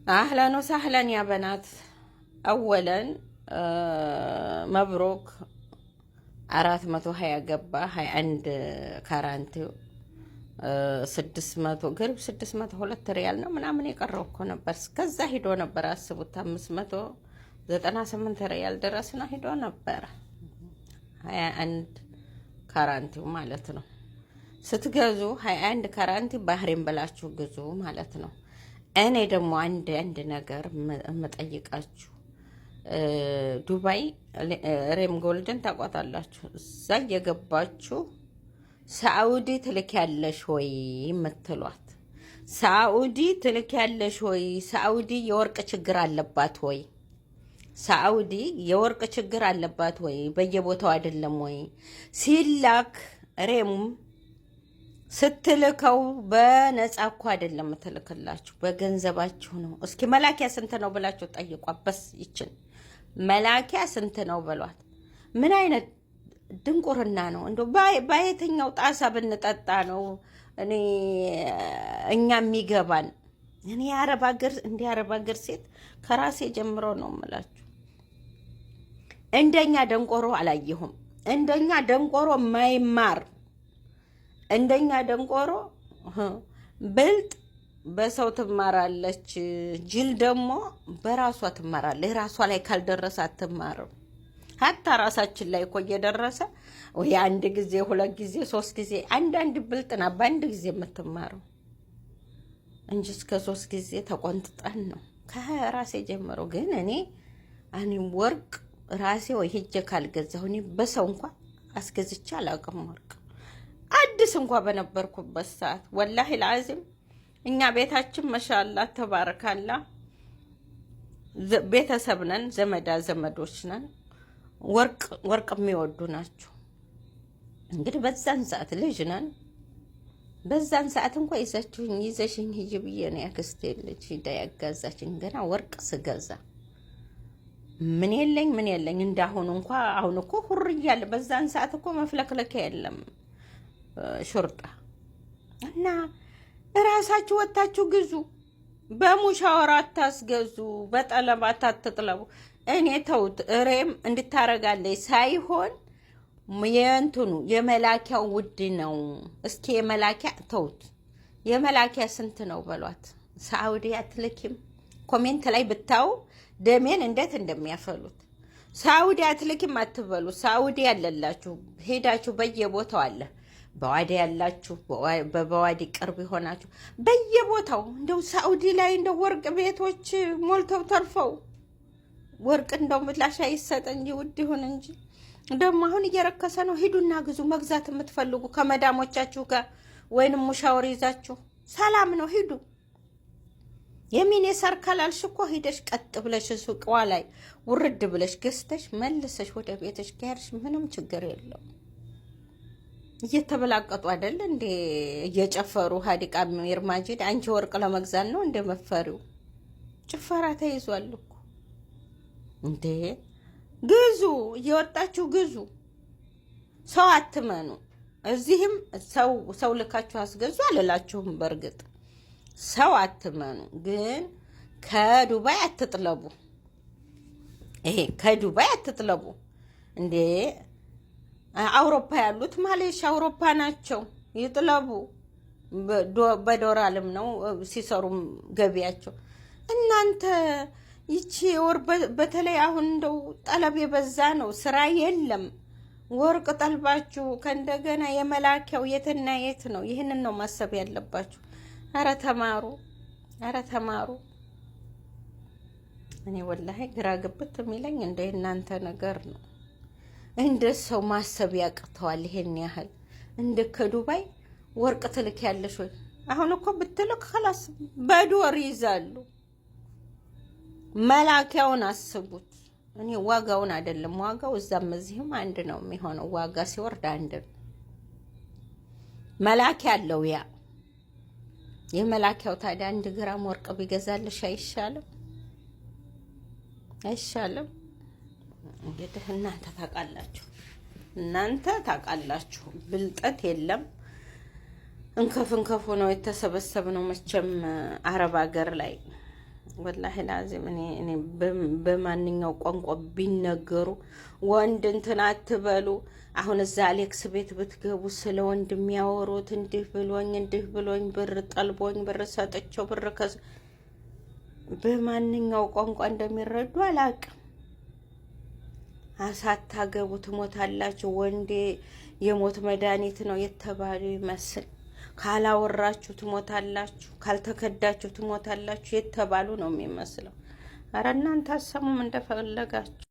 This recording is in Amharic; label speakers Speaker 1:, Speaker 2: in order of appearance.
Speaker 1: أهلا وسهلا يا بنات. أولا مبروك 420 ገባ 21 ካራንቲው 600 ቅርብ 602 ሪያል ነው ምናምን የቀረው እኮ ነበር። እስከዛ ሄዶ ነበር። አስቡት 598 ሪያል ድረስና ሄዶ ነበር 21 ካራንቲው ማለት ነው። ስትገዙ 21 ካራንቲ ባህሬን ብላችሁ ግዙ ማለት ነው። እኔ ደግሞ አንድ ነገር መጠይቃችሁ ዱባይ ሬም ጎልድን ታቋታላችሁ። እዛ የገባችሁ ሳኡዲ ትልኪያለሽ ወይ የምትሏት፣ ሳኡዲ ትልኪያለሽ ወይ? ሳኡዲ የወርቅ ችግር አለባት ወይ? ሳኡዲ የወርቅ ችግር አለባት ወይ? በየቦታው አይደለም ወይ ሲላክ? ሬሙም ስትልከው በነፃ እኮ አይደለም ትልክላችሁ፣ በገንዘባችሁ ነው። እስኪ መላኪያ ስንት ነው ብላችሁ ጠይቋት። በስ ይችን መላኪያ ስንት ነው በሏት። ምን አይነት ድንቁርና ነው? እንደው በየትኛው ጣሳ ብንጠጣ ነው እኛ የሚገባን? እኔ የአረብ ሀገር ሴት ከራሴ ጀምሮ ነው የምላችሁ። እንደኛ ደንቆሮ አላየሁም። እንደኛ ደንቆሮ ማይማር፣ እንደኛ ደንቆሮ ብልጥ በሰው ትማራለች፣ ጅል ደግሞ በራሷ ትማራለች። ራሷ ላይ ካልደረሰ አትማርም። ሀታ ራሳችን ላይ እኮ እየደረሰ ወይ አንድ ጊዜ 2 ጊዜ 3 ጊዜ አንዳንድ ብልጥና በአንድ ጊዜ የምትማረው እንጂ እስከ 3 ጊዜ ተቆንጥጠን ነው ከራሴ ጀምሮ። ግን እኔ ወርቅ ራሴ ወይ ሂጄ ካልገዛሁ እኔ በሰው እንኳን አስገዝቼ አላውቅም። ወርቅ አዲስ እንኳን በነበርኩበት ሰዓት ወላሂ ለአዚም እኛ ቤታችን ማሻአላ ተባረካላ ቤተሰብ ነን፣ ዘመዶች ነን። ወርቅ የሚወዱ ናቸው። እንግዲህ በዛን ሰዓት ልጅ ነን። በዛን ሰዓት እንኳን ይዘሽኝ ሂጂ ብዬ ነው ያክስቴ ልጅ ሂዳ ያጋዛችኝ። ገና ወርቅ ስገዛ ምን የለኝ እንዳሁን እንኳን አሁን እኮ ሁር እያለ በዛን ሰዓት እኮ መፍለክለኪያ የለም ሹርጣ እና እራሳችሁ ወጣችሁ ግዙ። በሙሻወራ አታስገዙ፣ በጠለባት አትጥለቡ። እኔ ተውት ሬም እንድታረጋለች ሳይሆን የእንትኑ የመላኪያው ውድ ነው። እስኪ የመላኪያ ተውት፣ የመላኪያ ስንት ነው በሏት። ሳኡዲ አትልኪም? ኮሜንት ላይ ብታው ደሜን እንዴት እንደሚያፈሉት። ሳኡዲ አትልኪም አትበሉ። ሳኡዲ ያለላችሁ ሄዳችሁ በየቦታው አለ። በዋዲ ያላችሁ በዋዲ ቅርብ ይሆናችሁ በየቦታው እንደው ሳኡዲ ላይ እንደው ወርቅ ቤቶች ሞልተው ተርፈው ወርቅ እንደው ምላሽ አይሰጥ እንጂ ውድ ይሁን እንጂ ደግሞ አሁን እየረከሰ ነው። ሂዱና ግዙ። መግዛት የምትፈልጉ ከመዳሞቻችሁ ጋር ወይንም ሙሻወር ይዛችሁ ሰላም ነው ሂዱ። የሚኔ ሰርካላልሽ እኮ ሂደሽ ቀጥ ብለሽ ሱቅዋ ላይ ውርድ ብለሽ ገዝተሽ መልሰሽ ወደ ቤትሽ ከሄድሽ ምንም ችግር የለው። እየተበላቀጡ አይደል እንዴ እየጨፈሩ ሀዲቃ ሚር ማጂድ አንቺ ወርቅ ለመግዛት ነው እንደ መፈሪው ጭፈራ ተይዟል እኮ እንዴ። ግዙ፣ እየወጣችሁ ግዙ። ሰው አትመኑ። እዚህም ሰው ልካችሁ አስገዙ አልላችሁም። በእርግጥ ሰው አትመኑ፣ ግን ከዱባይ አትጥለቡ። ይሄ ከዱባይ አትጥለቡ እንዴ። አውሮፓ ያሉት ማሌሽ አውሮፓ ናቸው፣ ይጥለቡ። በዶላርም ነው ሲሰሩም ገቢያቸው። እናንተ ይቺ ወር በተለይ አሁን እንደው ጠለብ የበዛ ነው፣ ስራ የለም። ወርቅ ጠልባችሁ ከእንደገና የመላኪያው የትና የት ነው? ይህንን ነው ማሰብ ያለባችሁ። አረ ተማሩ፣ አረ ተማሩ። እኔ ወላሂ ግራ ግብት የሚለኝ እንደ እናንተ ነገር ነው። እንደ ሰው ማሰብ ያቅተዋል። ይሄን ያህል እንደ ከዱባይ ወርቅ ትልክ ያለሽ ወይ? አሁን እኮ ብትልክ خلاص በዶር ይዛሉ። መላኪያውን አስቡት። እኔ ዋጋውን አይደለም፣ ዋጋው እዛም እዚህም አንድ ነው የሚሆነው። ዋጋ ሲወርድ አንድ ነው። መላኪያ አለው። ያ የመላኪያው ታዲያ 1 ግራም ወርቅ ቢገዛልሽ አይሻልም? አይሻልም? እንግዲህ እናንተ ታውቃላችሁ። ብልጠት የለም። እንከፍ ነው የተሰበሰብነው መቼም አረብ ሀገር ላይ ወላሂ ላዚም እኔ በማንኛው ቋንቋ ቢነገሩ ወንድ እንትን አትበሉ። አሁን እዛ አሌክስ ቤት ብትገቡ ስለ ወንድ የሚያወሩት እንዲህ ብሎኝ ብር ጠልቦኝ ብር ሰጥቼው ብር በማንኛው ቋንቋ እንደሚረዱ አላውቅም። ሳታገቡ ትሞታላችሁ፣ ወንዴ የሞት መድኃኒት ነው የተባሉ ይመስል ካላወራችሁ ትሞታላችሁ፣ ካልተከዳችሁ ትሞታላችሁ የተባሉ ነው የሚመስለው። ኧረ እናንተ አሰሙም እንደፈለጋችሁ።